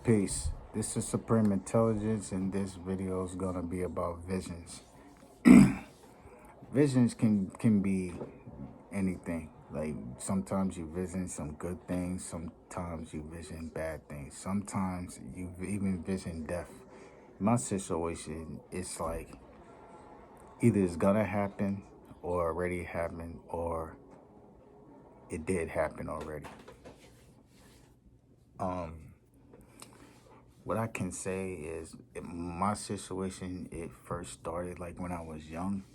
Peace. This is Supreme Intelligence, and this video is gonna be about visions. Visions can be anything. Like sometimes you vision some good things, sometimes you vision bad things. Sometimes you even vision death. My situation, it's like either it's gonna happen, or already happened, or it did happen already. What I can say is my situation, it first started like when I was young.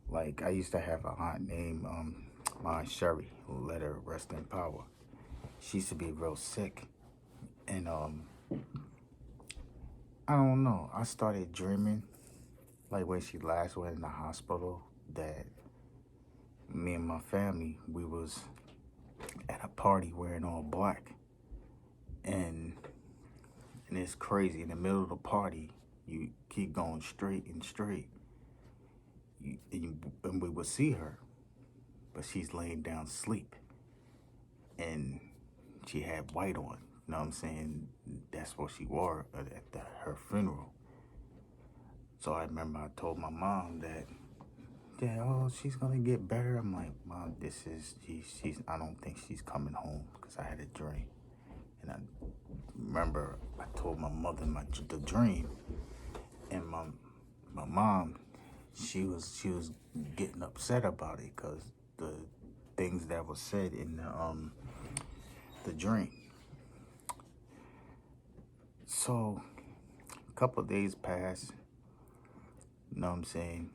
Like I used to have a aunt named my Aunt Sherry, who let her rest in power. She used to be real sick, and I don't know. I started dreaming, like when she last went in the hospital, that me and my family, we was at a party wearing all black, and it's crazy. In the middle of the party, you keep going straight and straight, and we would see her, but she's laying down asleep, and she had white on. You know what I'm saying? That's what she wore at her funeral. So I remember I told my mom that, yeah, oh, she's gonna get better. I'm like, Mom, she's. I don't think she's coming home because I had a dream, and I remember I told my mother the dream, and my mom, she was getting upset about it because the things that was said in the dream. So a couple of days passed, you know what I'm saying?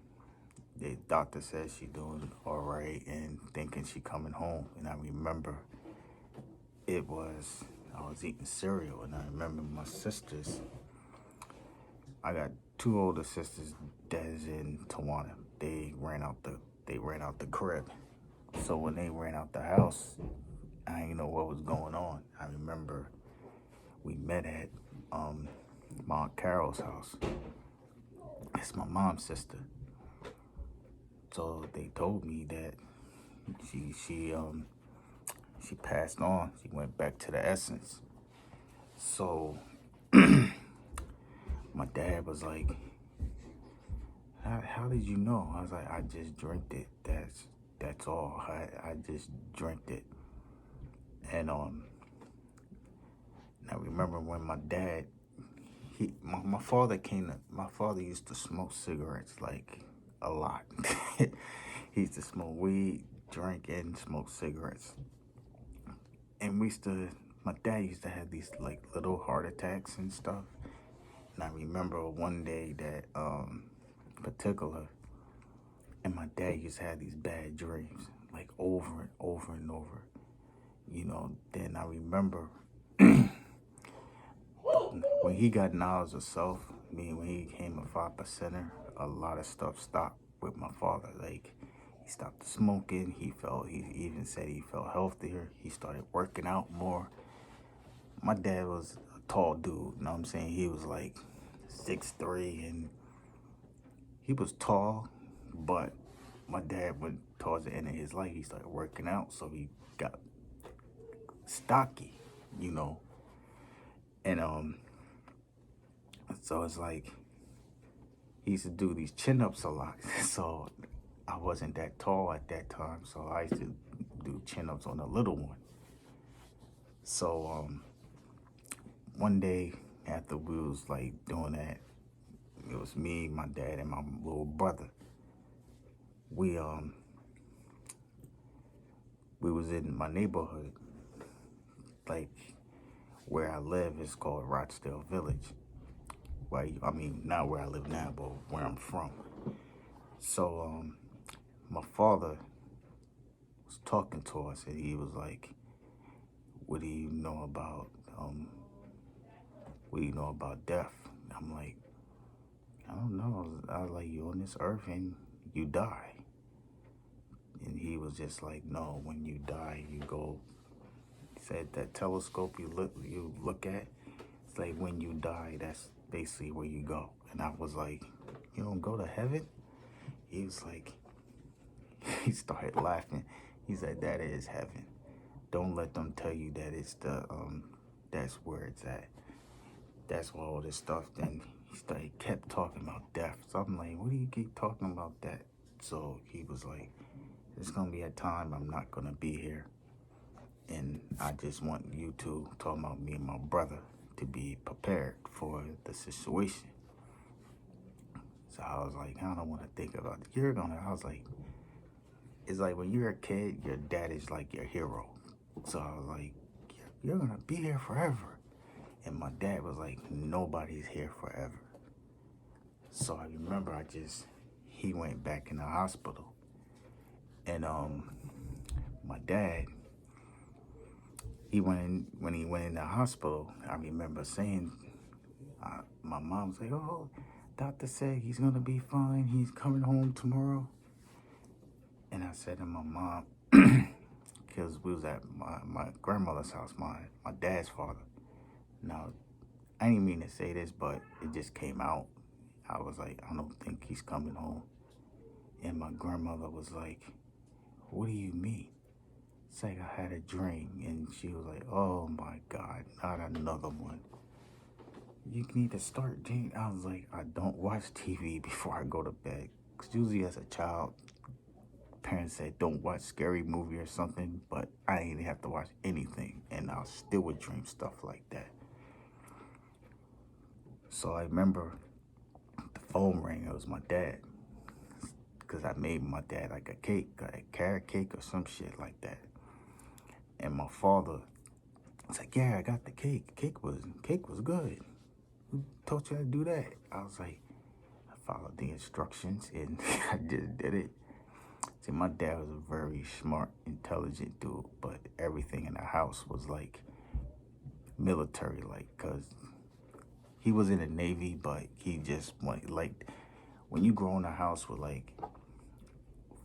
The doctor says she doing all right and thinking she coming home. And I remember I was eating cereal, and I remember my sisters. I got two older sisters that is in Tawana. They ran out the crib. So when they ran out the house, I didn't know what was going on. I remember we met at my Aunt Carol's house. It's my mom's sister. So they told me that she passed on. She went back to the essence. So my dad was like, how did you know? I was like, I just drank it. That's all. I just drank it. And I remember when my dad, my father used to smoke cigarettes like a lot. He used to smoke weed, drink, and smoke cigarettes. And my dad used to have these like little heart attacks and stuff. And I remember one day that particular, and my dad used to have these bad dreams, like over and over and over. Then I remember when he got knowledge of self, when he became a 5%er, a lot of stuff stopped with my father. Like, he stopped smoking. He even said he felt healthier. He started working out more. My dad was a tall dude, you know what I'm saying? He was like 6'3", and he was tall, but my dad went towards the end of his life, he started working out, so he got stocky, and so it's like he used to do these chin-ups a lot. So I wasn't that tall at that time, so I used to do chin-ups on a little one. So one day after we was like doing that, it was me, my dad, and my little brother. We was in my neighborhood, like where I live is called Rochdale Village. Not where I live now, but where I'm from. So my father was talking to us, and he was like, what do you know about death? I'm like, I don't know. I was like, you on this earth and you die. And he was just like, no, when you die, you go. He said that telescope you look at, it's like when you die, that's basically where you go. And I was like, you don't go to heaven? He was like, he started laughing. He said, that is heaven. Don't let them tell you that it's That's where it's at. That's why all this stuff. Then he kept talking about death. So I'm like, what do you keep talking about that? So he was like, there's gonna be a time I'm not gonna be here, and I just want you two, talking about me and my brother, to be prepared for the situation. So I was like, I don't want to think about it. I was like, it's like when you're a kid, your dad is like your hero. So I was like, you're gonna be here forever. And my dad was like, nobody's here forever. So I remember he went back in the hospital. And my dad, when he went in the hospital, I remember saying, my mom was like, oh, doctor said he's gonna be fine. He's coming home tomorrow. And I said to my mom, because we was at my grandmother's house, my dad's father. Now, I didn't mean to say this, but it just came out. I was like, I don't think he's coming home. And my grandmother was like, what do you mean? It's like I had a dream. And she was like, oh my God, not another one. You need to start, Jane. I was like, I don't watch TV before I go to bed. Because usually as a child, parents said don't watch scary movie or something, but I didn't have to watch anything. And I still would dream stuff like that. So I remember the phone rang. It was my dad. Because I made my dad like a cake, a carrot cake or some shit like that. And my father was like, yeah, I got the cake. Cake was good. Who taught you how to do that? I was like, I followed the instructions and I just did it. See, my dad was a very smart, intelligent dude, but everything in the house was like military, like, cause he was in the Navy, but he just went, like, when you grow in a house with like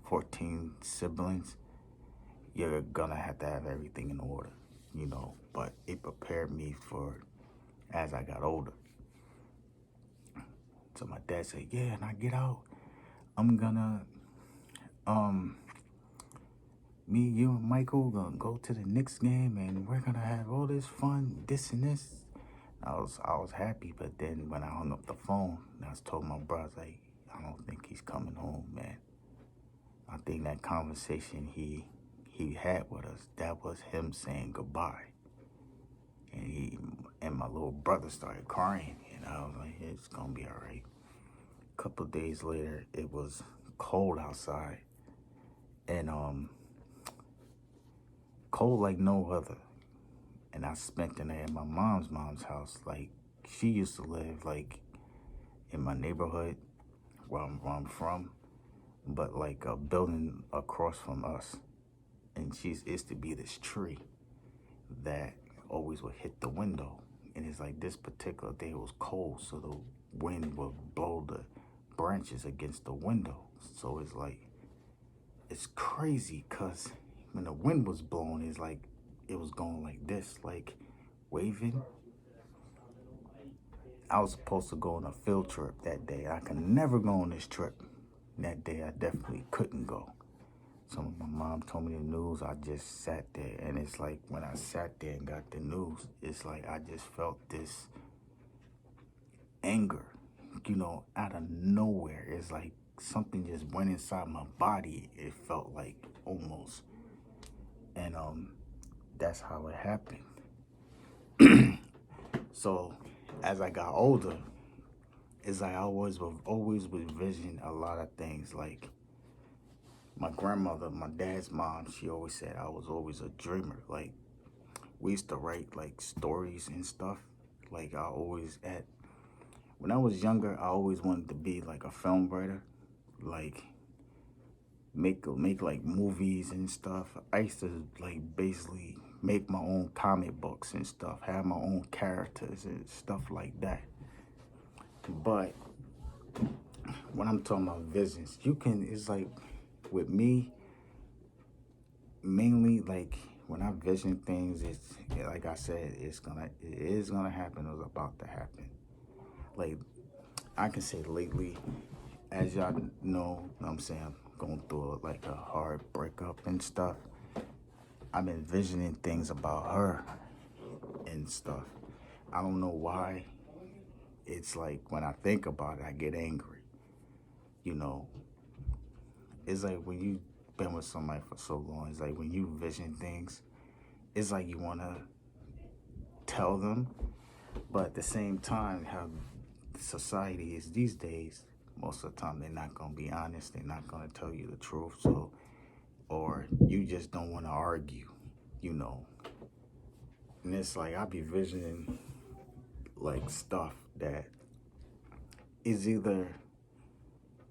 14 siblings, you're gonna have to have everything in order, but it prepared me for as I got older. So my dad said, yeah, and I get out, I'm gonna, me, you, and Michael gonna go to the Knicks game and we're gonna have all this fun, this and this. I was happy, but then when I hung up the phone, I was told my brother, like, I don't think he's coming home, man. I think that conversation he had with us, that was him saying goodbye. And my little brother started crying, and I was like, it's gonna be all right. A couple of days later, it was cold outside, and cold like no other. And I spent the night at my mom's house. Like, she used to live like in my neighborhood where I'm from, but like a building across from us. And she used to be this tree that always would hit the window. And it's like this particular day it was cold, so the wind would blow the branches against the window. So it's like, it's crazy, because when the wind was blowing, it's like it was going like this, like waving. I was supposed to go on a field trip that day. I could never go on this trip. That day I definitely couldn't go. So my mom told me the news, I just sat there, and it's like when I sat there and got the news, it's like I just felt this anger, out of nowhere. It's like something just went inside my body. It felt like almost. And that's how it happened. So as I got older, it's like I always would vision a lot of things. Like my grandmother, my dad's mom, she always said I was always a dreamer. Like we used to write like stories and stuff. Like when I was younger, I always wanted to be like a film writer, like make like movies and stuff. I used to like basically make my own comic books and stuff, have my own characters and stuff like that. But when I'm talking about visions, it's like with me, mainly like when I vision things, it's like I said, it is gonna happen, it was about to happen. Like I can say lately, as y'all know what I'm saying, I'm going through like a hard breakup and stuff. I've been visioning things about her, and stuff. I don't know why. It's like when I think about it, I get angry. You know, it's like when you've been with somebody for so long, it's like when you vision things, it's like you want to tell them, but at the same time, how society is these days, most of the time they're not going to be honest, they're not going to tell you the truth. So, or you just don't want to argue, you know. And it's like I be visioning like stuff that is either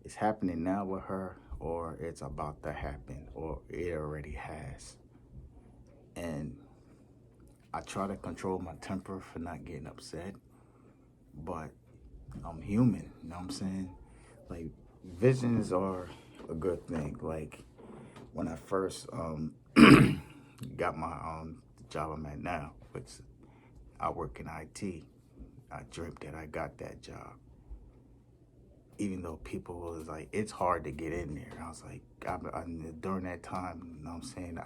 it's happening now with her, or it's about to happen, or it already has. And I try to control my temper for not getting upset, but I'm human, you know what I'm saying? Like, visions are a good thing. Like, when I first got my job I'm at now, which I work in IT, I dreamt that I got that job. Even though people was like, it's hard to get in there. I was like, during that time, you know what I'm saying?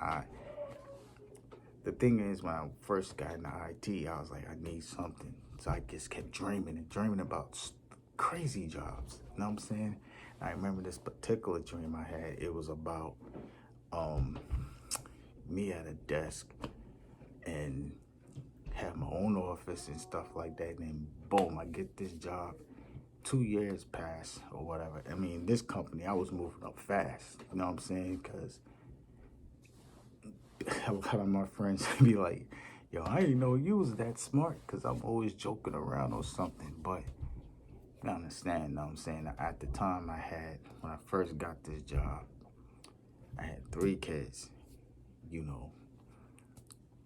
The thing is, when I first got into IT, I was like, I need something. So I just kept dreaming and dreaming about crazy jobs. You know what I'm saying? I remember this particular dream I had. It was about me at a desk and have my own office and stuff like that. And then boom, I get this job. 2 years pass or whatever. I mean, this company, I was moving up fast. You know what I'm saying? Because a lot of my friends be like, yo, I didn't know you was that smart, because I'm always joking around or something. But you understand, you know what I'm saying? At the time when I first got this job, I had 3 kids. You know,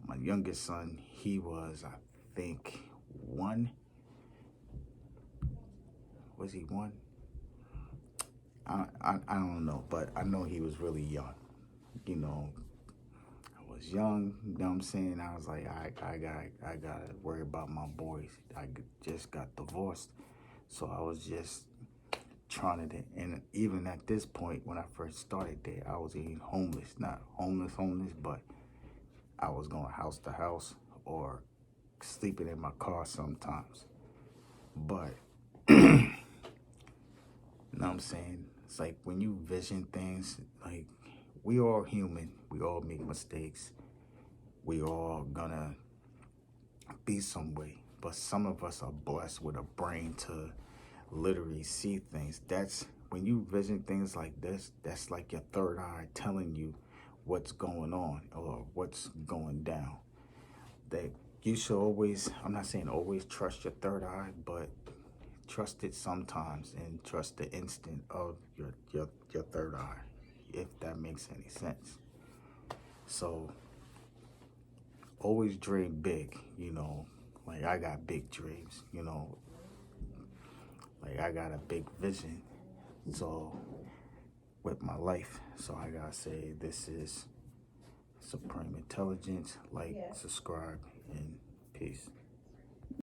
my youngest son, he was, I think, 1. Was he 1? I don't know, but I know he was really young. You know, I was young, you know what I'm saying? I was like, I gotta worry about my boys. I just got divorced. So I was just trying to, and even at this point, when I first started there, I was even homeless. Not homeless, but I was going house to house or sleeping in my car sometimes. But, you know what I'm saying? It's like when you vision things, like, we all human. We all make mistakes. We all gonna be some way. But some of us are blessed with a brain to literally see things. That's when you vision things like this, that's like your third eye telling you what's going on or what's going down. That you should always, I'm not saying always trust your third eye, but trust it sometimes, and trust the instinct of your third eye, if that makes any sense. So always dream big, you know. Like, I got big dreams, you know. Like, I got a big vision. So with my life. So I gotta say, this is Supreme Intelligence. Like, subscribe, and peace.